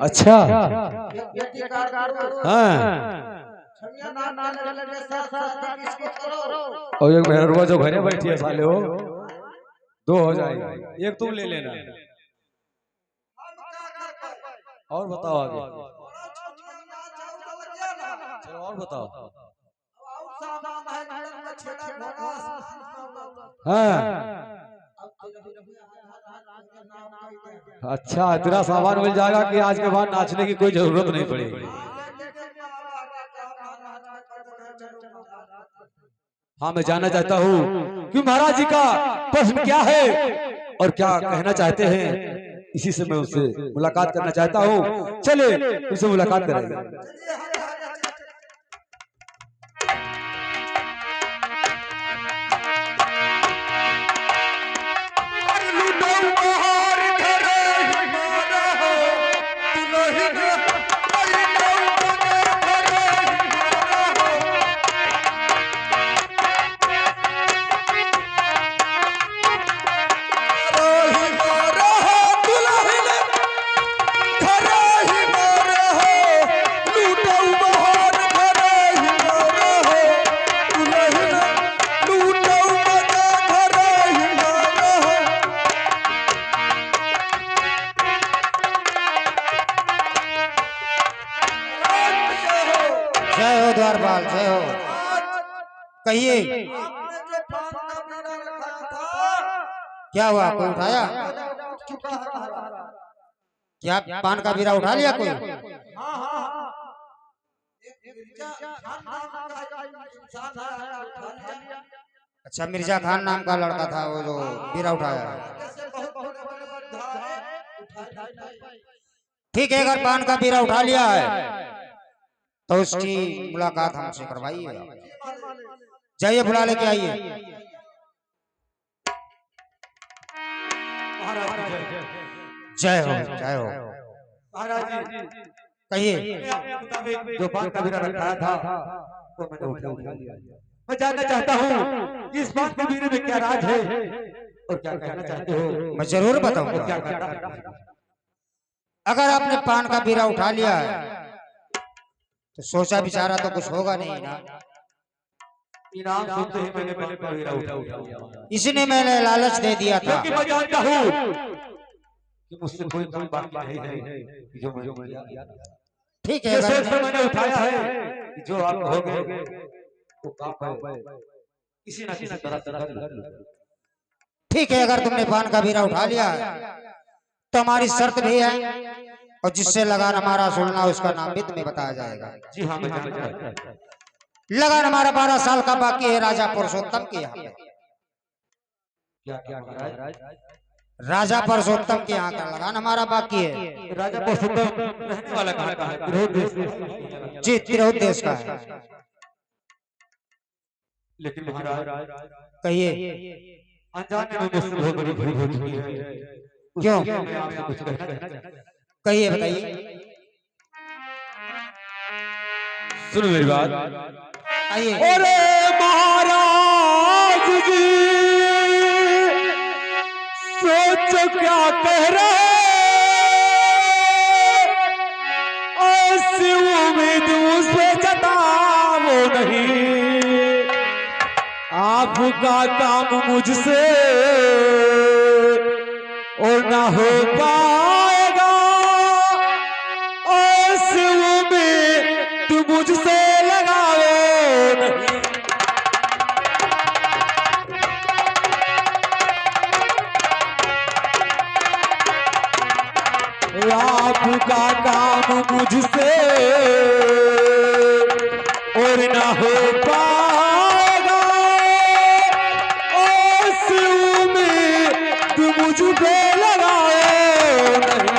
अच्छा हाँ। और एक मेहरबा जो घरे बैठी है साले हो, दो हो जाएगी, एक तुम ले लेना। और बताओ आगे, चलो और बताओ। हाँ अच्छा, इतना सामान मिल जाएगा कि आज के बाद नाचने की कोई जरूरत नहीं पड़ेगी। हाँ मैं जानना चाहता हूँ कि महाराज जी का प्रश्न क्या है और क्या कहना चाहते हैं, इसी से मैं उससे मुलाकात करना चाहता हूँ। चले उससे मुलाकात करेंगे। जय हो द्वारपाल, जय हो। कहिए क्या हुआ, कोई उठाया क्या? पान का बीरा उठा लिया कोई? अच्छा, मिर्जा खान नाम का लड़का था वो जो बीरा उठाया। ठीक है, अगर पान का बीरा उठा लिया है तो उसकी मुलाकात हमसे करवाइए। जाइए बुला लेके आइए। जय हो, जय हो। महाराज जी कहिए जो पान का बीरा रखाया था तो मैंने उठा लिया। मैं जानना चाहता हूँ इस पान के बीरे में क्या राज है और क्या कहना चाहते हो। मैं जरूर बताऊंगा। क्या कहना, अगर आपने पान का बीरा उठा लिया है तो सोचा विचारा तो कुछ होगा नहीं ना। इनाम सुनते ही मैंने पान का बीरा उठा लिया। इसने मैंने लालच दे दिया था। क्योंकि मैं जानता हूँ कि मुझसे कोई कोई बात नहीं है जो मैं ठीक है, मैंने उठाया है कि जो आप कहोगे वो काम है, किसी ना किसी तरह से। ठीक है, अगर तुमने पान का बीरा उठा लिया है तो हमारी शर्त भी है, और जिससे लगान हमारा सुनना उसका नाम भी तुम्हें बताया जाएगा। जी हाँ मैं जानता हूं। लगान हमारा 12 साल का बाकी है राजा पुरुषोत्तम के यहाँ पे। क्या क्या महाराज? राजा पुरुषोत्तम के यहाँ का लगान हमारा बाकी है। राजा पुरुषोत्तम रहने वाला कहाँ का है? तिरहुत देश। जी, तिरहुत देश का है। लेकिन महाराज कहिए अनजाने में मुझसे बहुत बड़ी भूल हो चुकी है। क्यों? मैं आपसे कुछ कहना चाहता हूं। कहिए, बताइए। सुनो मेरी बात। आइए। अरे महाराज जी सोचो क्या कह रहे, ऐसी उम्मीद मुझसे जताओ नहीं, आपका काम मुझसे और ना हो पाएगा, ऐसी उम्मीद तू मुझसे लगाओ नहीं। आपका काम मुझसे और ना हो पाएगा, ऐसी उम्मीद तू मुझ पे लगाओ नहीं।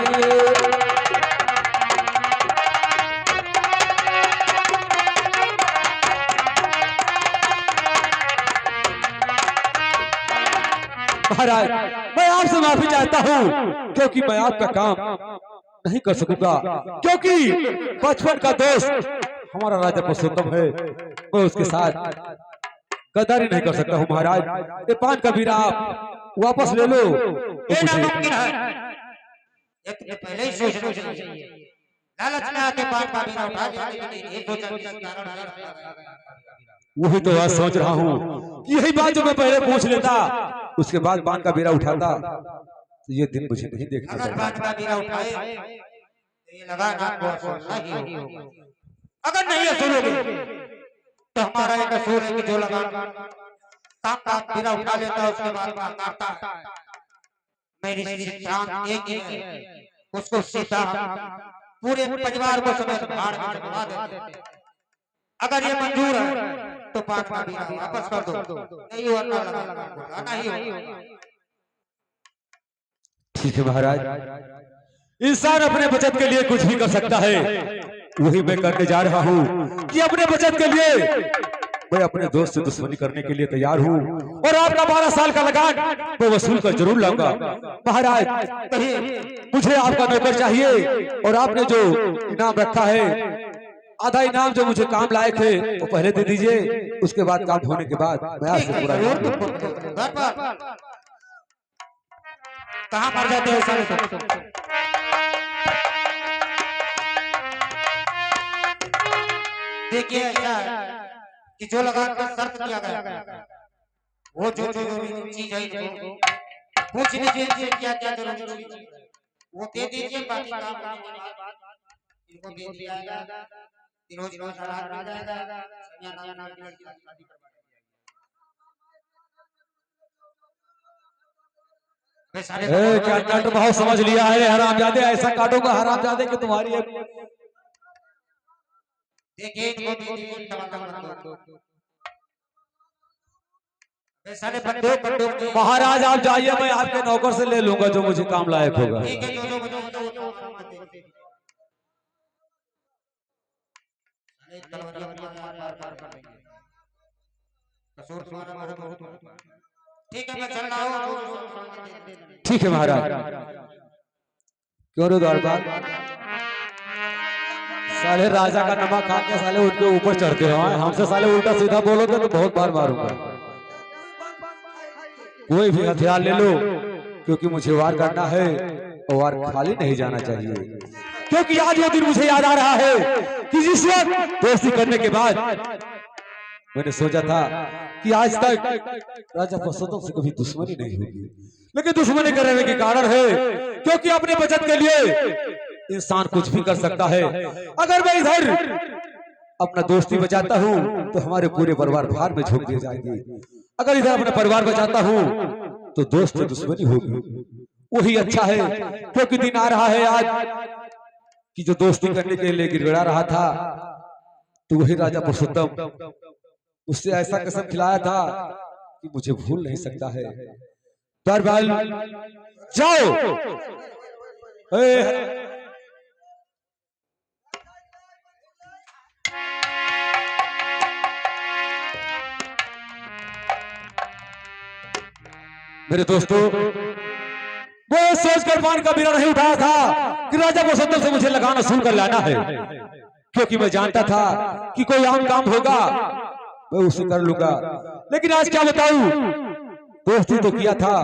महाराज मैं आपसे माफी चाहता हूँ क्योंकि मैं आपका काम नहीं कर सकूंगा, क्योंकि बचपन का दोस्त हमारा राजा पुरुषोत्तम है, मैं उसके साथ गद्दारी नहीं कर सकता हूँ। महाराज ये पान का बीरा आप वापस ले लो। ये नामुमकिन है, ये तुम्हें पहले ही सोचना चाहिए। लालच में आके पान का बीरा उठा लिया, लेकिन ये सोचा कि इसके कारण वही तो आज सोच रहा हूँ, यही बात जो मैं पहले पूछ लेता, उसके बाद पान का बीरा उठाता, तो ये दिन मुझे नहीं देखना अगर पड़ता। पान का बीरा उठाए तो ये लगा आपको सुनना ही होगा। अगर नहीं सुनोगे तो हमारा एक कसूर है कि जो लगा काम का बीरा उठा लेता है उसके बाद काटता है। मेरी सिद्धांत एक ही है, उसको सीधा पूरे परिवार को समेत भाड़ में जमा देते। अगर ये मंजूर है तो पान का बीरा वापस कर दो, नहीं वरना लगाना ही होगा। ठीक है महाराज, इंसान अपने बचत के लिए कुछ भी कर सकता है, वही मैं करने जा रहा हूँ कि अपने बचत के लिए मैं अपने दोस्त से दुश्मनी करने के लिए तैयार हूँ, और आपका 12 साल का लगान मैं वसूल कर जरूर लाऊंगा। महाराज मुझे आपका नौकर चाहिए, और आपने जो इनाम रखा है, आधा इनाम जो मुझे काम लायक है वो पहले दे दीजिए, उसके बाद काम होने के बाद मैं आपसे पूरा कहाँ मर जाते हो। देखिए ऐसा कि जो लगा कर शर्त किया गया, वो जो चीज है पूछ लीजिए क्या क्या जरूरी चीज है, वो दे दीजिए। बाकी काम होने के बाद इनको दे दिया जाएगा, रोज रोज आ जाएगा, सनिया नाम की लड़की की शादी करवा ए, क्या काटो भाव समझ लिया है हरामजादे, ऐसा काटोगा हरामजादे कि तुम्हारी महाराज आप जाइए, मैं आपके नौकर से ले लूंगा जो मुझे काम लायक होगा। ठीक है महाराज। क्यों रे द्वारपाल, साले राजा का नमक खा के साले उनके ऊपर चढ़ते हो, हमसे साले उल्टा सीधा बोलोगे तो बहुत बार मारूंगा। कोई भी हथियार ले लो, क्योंकि मुझे वार करना है, और वार खाली नहीं जाना चाहिए, क्योंकि आज वो दिन मुझे याद आ रहा है कि जिस वक्त दोस्ती करने के बाद मैंने सोचा था कि आज तक राजा पुरुषोत्तम से कभी दुश्मनी नहीं होगी, लेकिन दुश्मनी करने के कारण है क्योंकि अपने बचत के लिए इंसान कुछ भी कर सकता है। अगर मैं इधर अपना दोस्ती बचाता हूँ तो हमारे पूरे परिवार भार में झोंक दिए जाएंगे, अगर इधर अपना परिवार बचाता हूँ तो दोस्त से दुश्मनी होगी। वही अच्छा है, क्योंकि दिन आ रहा है आज कि जो दोस्ती करने के लिए गिड़गिड़ा रहा था, तो वही राजा पुरुषोत्तम उससे ऐसा कसम खिलाया था कि मुझे भूल नहीं सकता है। दरबार जाओ, मेरे दोस्तों, वो सोचकर पान का बीरा नहीं उठाया था कि राजा पुरुषोत्तम से मुझे लगान वसूल कर लाना है, क्योंकि मैं जानता था कि कोई आम काम होगा मैं उसे कर लूंगा। लेकिन आज क्या बताऊं, दोस्ती तो किया था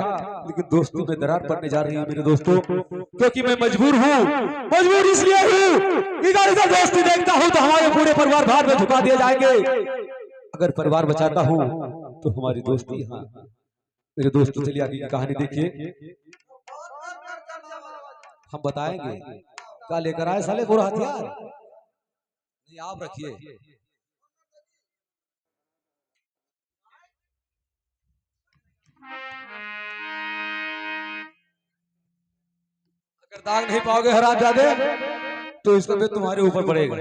लेकिन दोस्ती में दरार पड़ने जा रही है मेरे दोस्तों, क्योंकि मैं मजबूर हूँ। मजबूर इसलिए हूँ कि अगर इधर दोस्ती देखता हूँ तो हमारे पूरे परिवार भार में झुका दिए जाएंगे, अगर परिवार बचाता हूँ तो हमारी दोस्ती। हाँ मेरे दोस्तों, चलिए आगे की कहानी देखिए, हम बताएंगे। क्या लेकर आए साले बुरा हथियार? नहीं आप रखिए। अगर दाग नहीं पाओगे हरामजादे तो इसका भी तुम्हारे ऊपर पड़ेगा,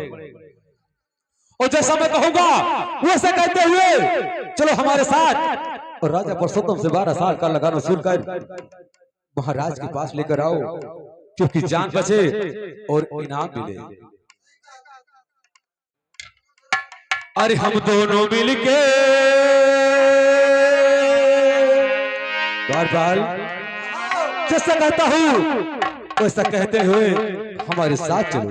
और जैसा मैं कहूंगा वैसा कहते हुए चलो हमारे साथ, और राजा पुरुषोत्तम से 12 साल का लगान वसूल कर महाराज के पास लेकर आओ, क्योंकि जान बचे और इनाम मिले। अरे हम दोनों मिलके बार-बार जैसा कहता हूँ वैसा कहते हुए हमारे साथ चलो।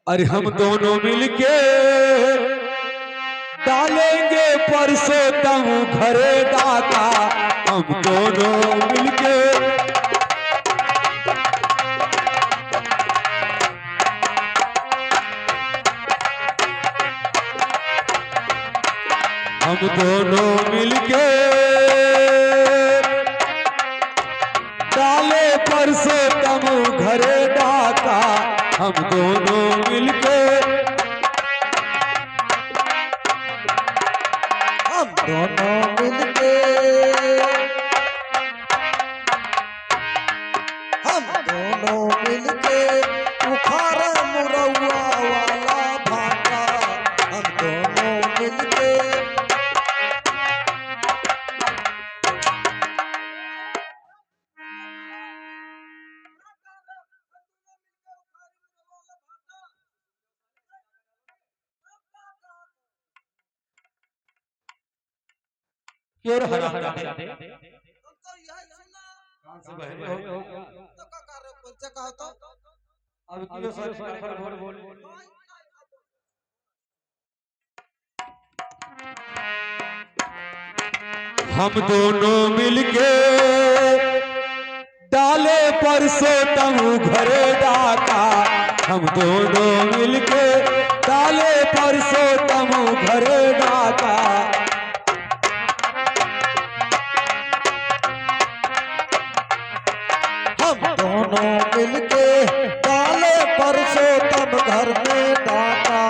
अरे हम दोनों मिलके डालेंगे पुरुषोत्तम घरे डाका, हम दोनों मिलके हम दोनों मिलके डाले परसों तम घरे डाका, हम दोनों मिलके, हम दोनों मिलके, हम दोनों मिलके उखाड़ मुरौआ वाला भाटा, हम दोनों मिलके। क्यों हराम जाते अब क्यों सर बोल हम दोनों मिलके डाले परसों तम घरे डाका, हम दोनों मिलके डाले परसों तम घरे डाका। हम दोनों मिलके डाले परसों तम घर में डाका,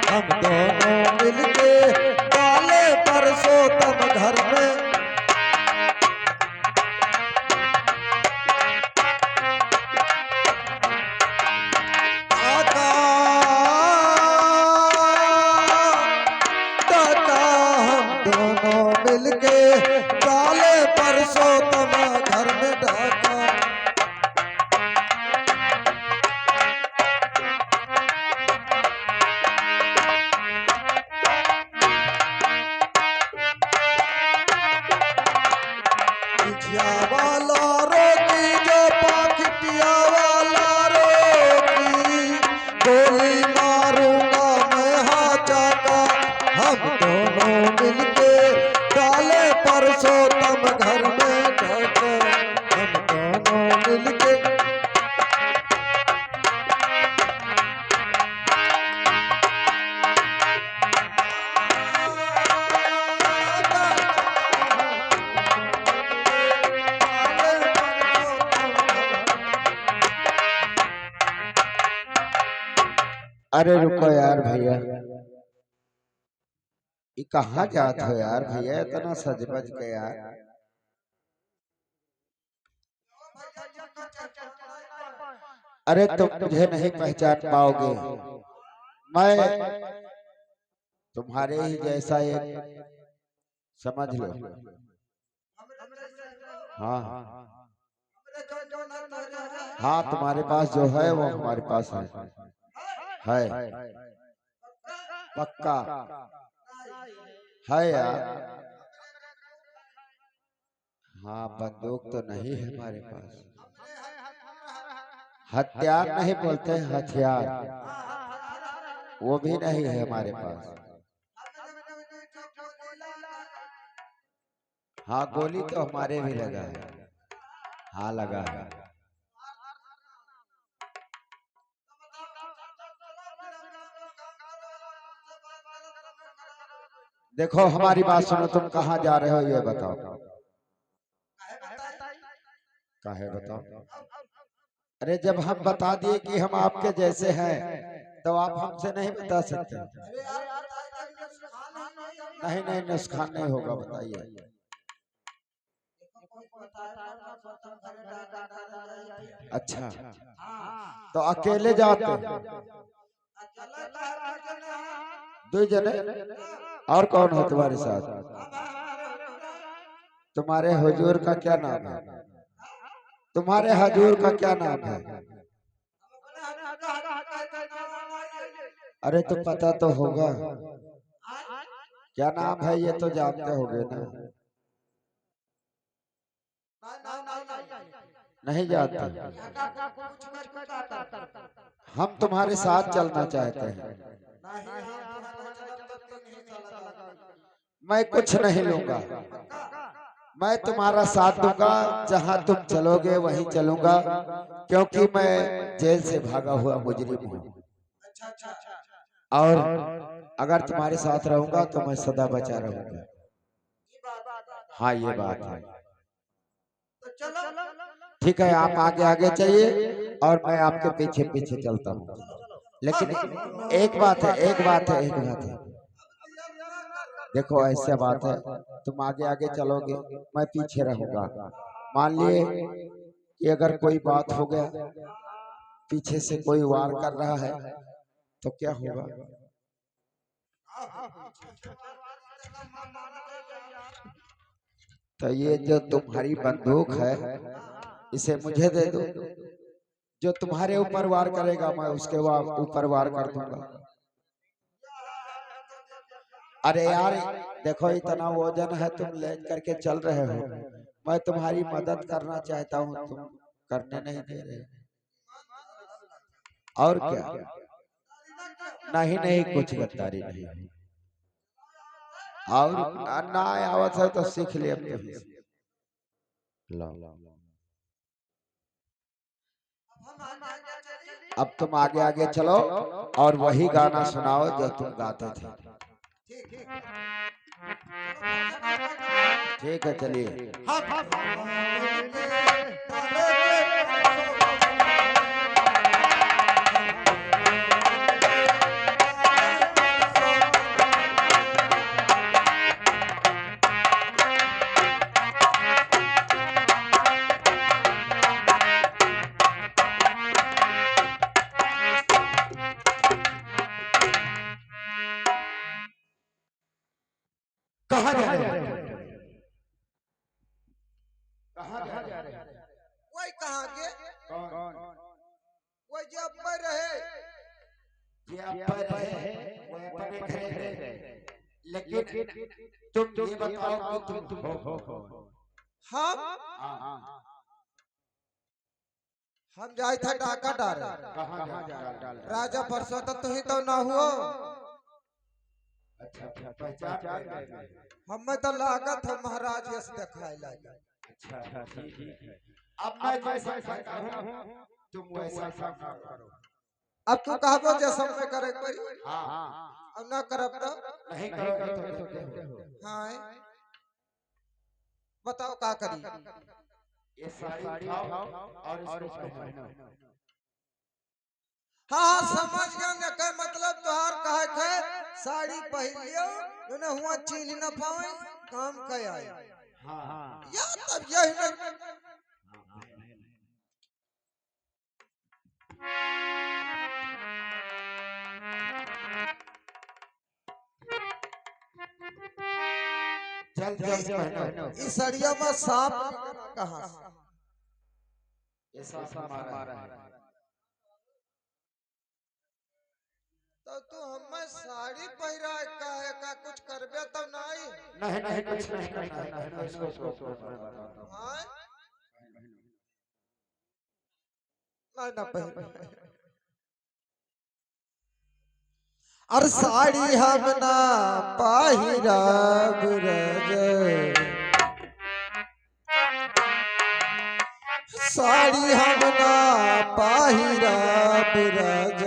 हम दोनों मिलके डाले परसों तम घर में। डाका डाका हम दोनों मिलके डाले परसों तम घर में डाका। पिछिया वाला रोकी जो पाखिटिया वाला रोकी, गोली मारूंगा मैं हाचा का, हम दोनों मिलके डाले परसों तम घर में डाका, हम दोनों मिलके। अरे रुको यार भैया, ये कहाँ जात हो यार भैया, इतना सज बज के यार। अरे तुम मुझे नहीं पहचान पाओगे, मैं तुम्हारे ही जैसा एक, समझ लो। हाँ हाँ, तुम्हारे पास जो है वो हमारे पास है पक्का है यार। हाँ, बंदूक तो नहीं है हमारे पास, हथियार नहीं बोलते, हथियार वो भी नहीं है हमारे पास। हाँ, गोली तो हमारे भी लगा है, हाँ लगा है। देखो हमारी बात सुनो, तुम कहाँ जा रहे हो ये बताओ। काहे बताओ? अरे जब हम बता दिए कि हम आपके जैसे हैं तो आप हमसे नहीं बता सकते। नहीं नहीं, नुकसान नहीं होगा, बताइए। अच्छा, तो अकेले जाते? दो जने, और कौन है तुम्हारे साथ? तुम्हारे हुजूर का क्या नाम है? तुम्हारे हुजूर का क्या नाम है? अरे तो पता तो होगा, क्या नाम है ये तो जानते होगे ना? नहीं जानते? हम तुम्हारे साथ चलना चाहते हैं। मैं कुछ नहीं लूंगा, मैं तुम्हारा साथ दूंगा, जहां तुम चलोगे वहीं चलूंगा, क्योंकि मैं जेल से भागा हुआ मुजरिम हूँ। और अगर तुम्हारे साथ रहूंगा तो मैं सदा बचा रहूंगा। हाँ ये बात है। ठीक है, आप आगे आगे चलिए और मैं आपके पीछे पीछे चलता हूँ। लेकिन एक बात है, एक बात है, एक बात है। देखो ऐसा बात है, तुम आगे आगे चलोगे, मैं पीछे रहूंगा। मान लिए कि अगर कोई बात हो गया, पीछे से कोई वार कर रहा है तो क्या होगा? तो ये जो तुम्हारी बंदूक है इसे मुझे दे दो। जो तुम्हारे ऊपर वार करेगा मैं उसके ऊपर वार कर दूंगा। अरे यार देखो, इतना वजन है, तुम ले करके चल रहे हो, मैं तुम्हारी मदद करना चाहता हूँ, तुम करने नहीं दे रहे। और क्या? नहीं नहीं, कुछ गद्दारी नहीं। और ना आवत है तो सीख ले अपने। अब तुम आगे आगे चलो और वही गाना सुनाओ जो तुम गाते थे। ठीक है, चलिए। कहाँ जा रहे हो? कहाँ जा रहे हैं? वही कहाँ के कौन? वही जो अब्बर रहे ये अब्बा रहे, वो अपने घरे गए। लेकिन तुम ये बताओ कि तुम हो। हम हम जाए था डाका डारे कहाँ जा? राजा परसोत्तम तो ही तो ना हुआ। अच्छा, पहचान गए। हमें तो लागत है महाराज यस दिखाई लगा। अच्छा, ठीक है। अब मैं जैसा कहूँ तुम वैसा करो। अब तू कहबो जैसा मैं करे कोई। हाँ, अब ना करब तो नहीं करोगे तो क्या हो? हाँ बताओ का करी। ये साड़ी उठाओ और इसको पहनो। हाँ समझ गया न का मतलब तोहार कहे थे साड़ी पहन लियो उन्हें हुआ चिन्ह न पावे काम कय आए। हाँ या तब यही न चल पहनो। इस सड़िया में सांप कहाँ से? ये सांप हमारा है। तो तू हमें साड़ी पहरा काहे का कुछ करबे तो नहीं। नहीं कुछ नहीं करना है। इसको हाँ नहीं ना पहन। और साड़ी हम ना पहिरा ब्रज, साड़ी हम ना पहिरा ब्रज,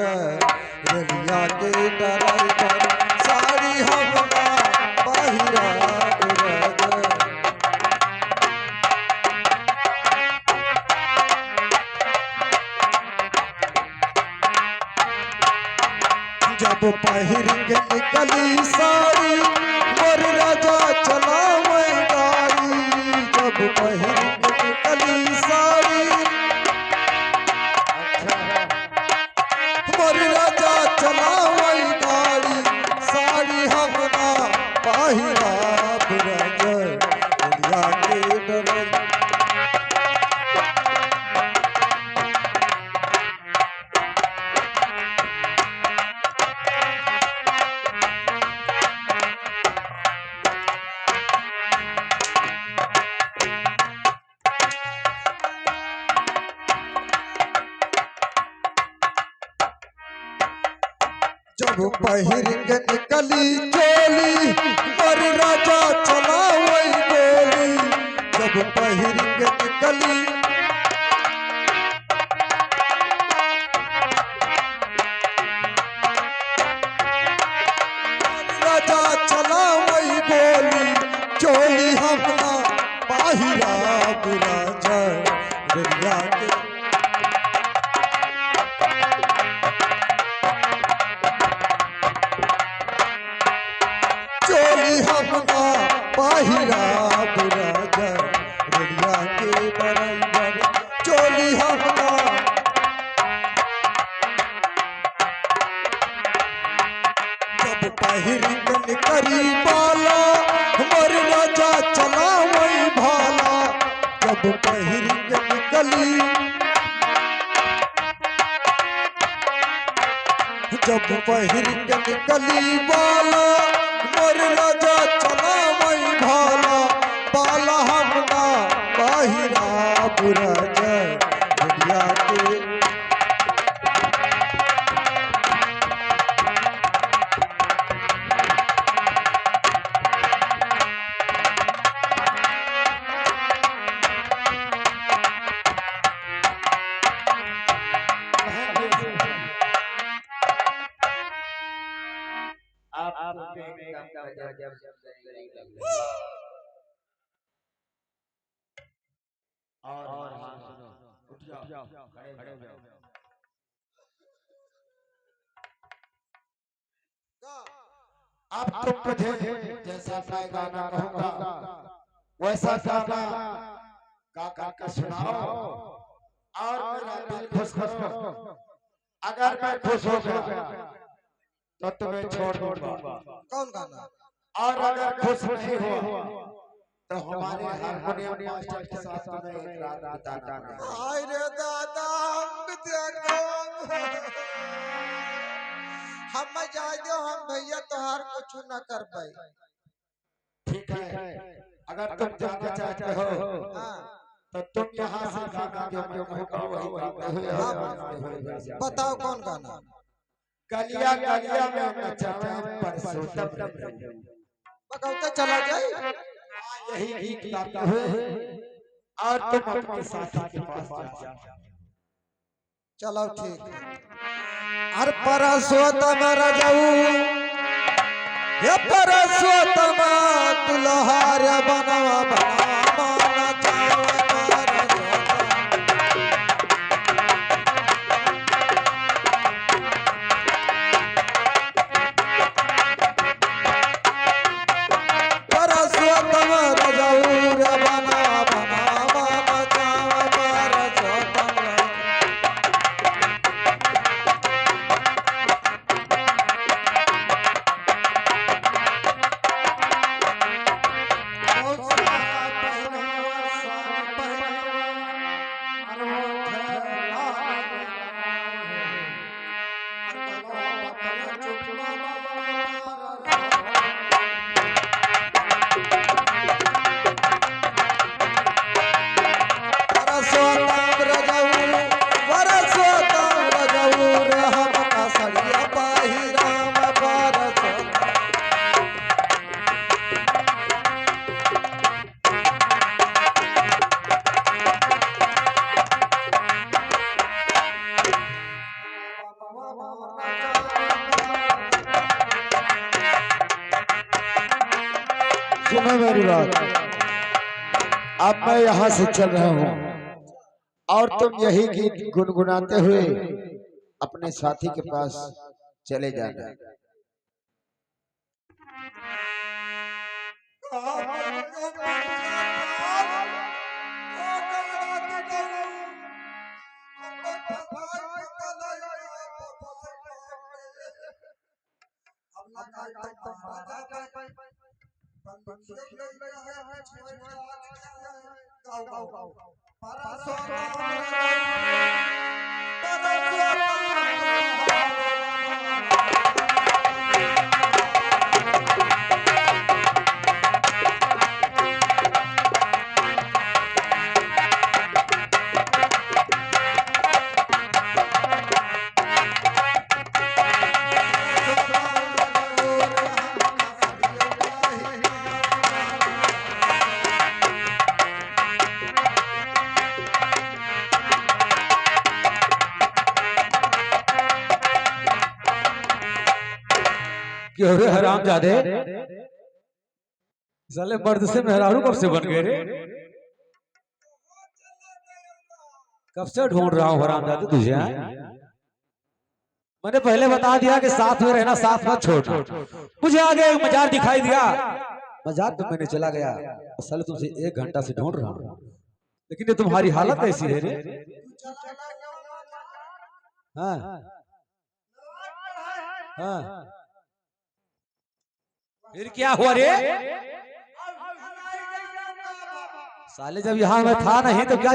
रलिया के डराई कर साड़ी हम ना पहिरा ब्रज। जब पहिर के निकली साड़ी मोर राजा चलावे गाड़ी। जब पहिर के निकली साड़ी मोर राजा चलावे गाड़ी। साड़ी हम ना पहिरा ब्रज, दुनिया के डर। जब पहिर के निकली चोली और राजा चलावे गोली। जब पहिर के निकली चोली हमना बाहिरा बुरा जरिया के चोली हमना बाहिरा बुरा जरिया के बराबर चोली हमना जब पहिरी कन करी बाला हमर राजा चला वही भाला जब पहिरी कन कली जब पहिरी कन कली बाला हमर राजा चला वही भाला बाला हमना बाहिरा बुरा जरिया के और हाँ सुनो, उठ जाओ, खड़े हो जाओ। अब तुम मुझे जैसा मैं गाना कहूँगा वैसा गाना गा कर सुनाओ और मेरा दिल खुश करो। अगर मैं खुश हो गया तो तुम्हें छोड़ दूंगा। कौन गाना और अगर खुश नहीं हुआ तो हमारे हारमोनियम मास्टर के साथ तुम्हें एक रात बिताना है। हाय रे दादा हम जाए दो हम भैया तोहार कुछ न कर पाए। ठीक है, अगर तुम जाना चाहते हो तो तुम यहाँ से गाना जो मैं कहूँगा वही बताओ कौन गाना गलिया गलिया में नचावे परसों तब बकौता चला जाए यही गीत गाते हुए और तुम अपने साथी के पास जाओ। चलो ठीक हर परसोतम रजऊ ये परसोतम दुल्हार बनवा बनवा नचावा परसोतम रजऊ बनवा बनवा नचावा परसोतम सुनो मेरी बात। अब मैं यहाँ से चल रहा हूँ और तुम यही गीत गुनगुनाते हुए अपने साथी के पास चले जाना। क्यों रे हरामजादे साले मर्द से मेहरारू कब से बन गए रे? कब से ढूंढ रहा हूँ हरामजादे तुझे, हैं? मैंने पहले बता दिया कि साथ में रहना, साथ मत छोड़ना। मुझे आगे एक मजार दिखाई दिया, मजार तो मैंने चला गया। साले तुमसे 1 घंटा से ढूंढ रहा हूँ, लेकिन ये तुम्हारी हालत कैसी है रे? हाँ हाँ, फिर क्या हुआ रे? साले जब यहाँ मैं था नहीं तो क्या